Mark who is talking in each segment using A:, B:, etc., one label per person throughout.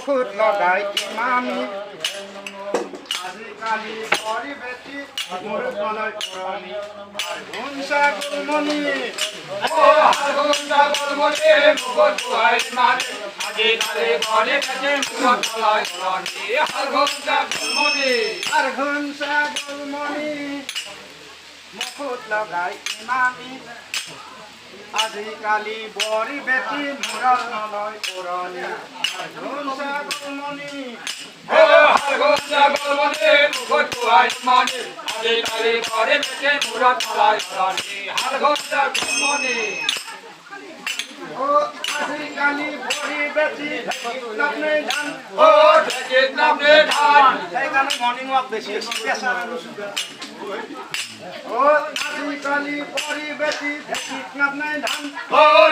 A: মুখত লগাই ইমামি আজিকালি পৰি বেছি মোৰ মলৈ পুৰণি গুঞ্চা গুলমণি
B: গুঞ্চা গুলমণি মুখত ধুৱাই মানে আজিকালি পৰি বেছি মুখত মলৈ পুৰণি গুঞ্চা গুলমণি
A: গুঞ্চা গুলমণি মুখত লগাই ইমামি আজিকালি বৰি বেছি মূৰত নলয় পুৰণি গুঞ্চা গুলমণি
B: গুঞ্চা গুলমণি মুখত ধুৱাই মানে আজিকালি পৰি বেছি মূৰত মলৈ পুৰণি গুঞ্চা গুলমণি
A: আজিকালি বৰি বেছি নামনে ধান
B: ঢেঁকীত নামনে ধান
A: সেইকাৰণে মৰ্ণিং ৱাক বেছি প্ৰেছাৰ আৰু চুগাৰ আজিকালি বৰি বেছি ঢেঁকীত নামনে ধান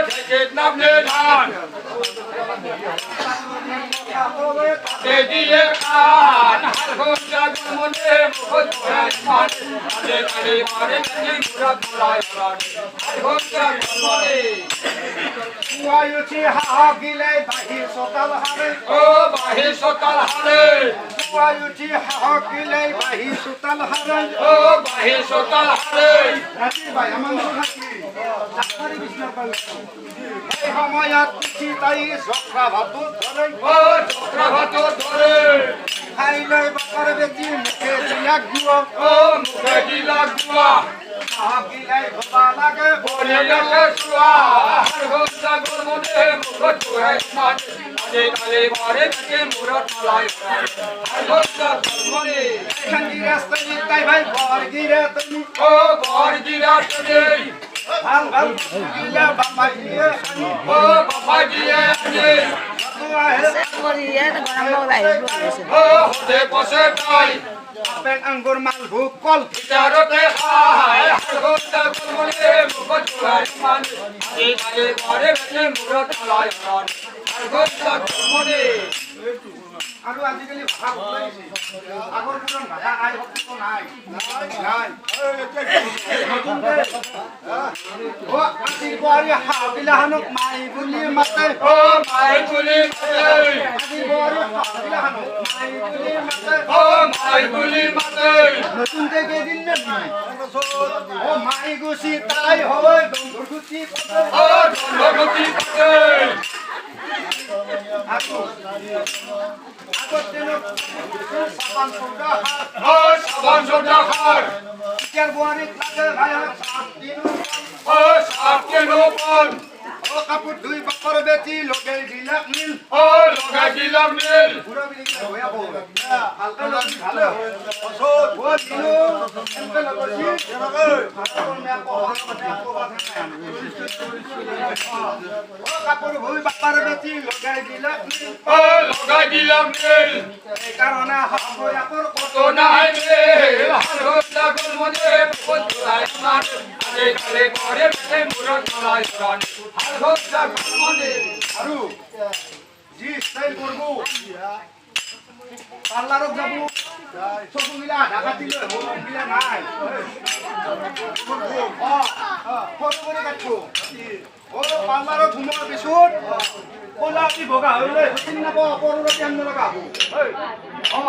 B: ঢেঁকীত নামনে ধান দিয়ে খান গুঞ্চা গুলমণি মুখত ধুৱাই মানে আজিকালি পৰি বেছি মূৰত মলৈ পুৰণি গুঞ্চা গুলমণি
A: পুৱাই উঠি হাঁহক গিলে বাহিৰ চোতাল হাৰে
B: বাহিৰ চোতাল হাৰে
A: পুৱাই উঠি হাঁহক গিলে বাহিৰ চোতাল হাৰে
B: বাহিৰ চোতাল হাৰে
A: ৰাতি বাহিৰ মাংস থাকি জাকাৰি বিচনা পালে এই সময়ত উঠি তাই জখৰা ভাতো ধৰে
B: জখৰা ভাতো ধৰে
A: খাই লৈ বাকৰ বেটি মুখে দিলাক দিওঁ
B: মুখে দিলাক যোৱা
A: হাঁহক গিলে ধোবা লাগে
B: বলিয়াকে চোৱা গুঞ্চা গুলমণি মুখত ধুৱাই মানে আজিকালি পৰি বেছি মূৰত মলৈ পুৰণি গুঞ্চা গুলমণি
A: খান্দি ৰাস্তাই তাই ভাই বৰগিৰে তুমি
B: বৰগিৰা তুমি
A: ভাল ভাল গিলা বাবাই দিয়ে খানি
B: বাবা দিয়ে আনি হতে পছে তাই
A: আপেল আঙ্গুৰ মালভোগ কল
B: ভিতৰতে খাই গুঞ্চা গুলমণি মুখত ধুৱাই মানে আজিকালি পৰি বেছি মূৰত মলৈ পুৰণি গুঞ্চা গুলমণি
A: আৰু আজিকালি ভাষা বদলাইছে আগৰ পুৰণ ভাষা আই শব্দ নাই নাই আজি বোৱাৰী হাঁহবিলাহানক মাই বুলি মাতে
B: মাই বুলি মাতে
A: আজি বোৱাৰী হাঁহবিলাহানক মাই বুলি মাতে
B: মাই বুলি মাতে
A: নতুনকে কেইদিন নাই মাই গুচি তাই হয় দন্দুৰ গুচি
B: ধনগতি পাতে
A: আগত দিনত চাবান চৌদা হাত এতিয়াৰ বোৱাৰীক লাগে ভাই চাত দিন কাপোৰ ধুই বাকৰ বেটি লগাই দিলাক নীল
B: লগাই দিলাম নীল
A: বুঢ়া বুলি ভয়া পাব ভালকে লগি ভালে কাপোৰ ধুই বাকৰ বেটি লগাই দিলাক নীল
B: লগাই দিলাম নীল
A: সেইকাৰণে শাহুয়াকৰ কত
B: তো নাই নীল গুঞ্চা গুলমণি মুখত ধুৱাই মানে আজিকালি পৰি বেছি মূৰত মলৈ পুৰণি গুঞ্চা গুলমণি
A: আৰু যি ষ্টাইল কৰিব পাৰ্লাৰত যাব চকুগিলা ঢাকা দিলে হলগিলা নাই ফটো কৰি কাটিব পাৰ্লাৰত সোমোৱাৰ পিছত কলা অতি বগা হৈ চিনি নাপাব পৰুৰ টেন নলগা হ'ব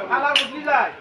A: কালাৰ বদলি যায়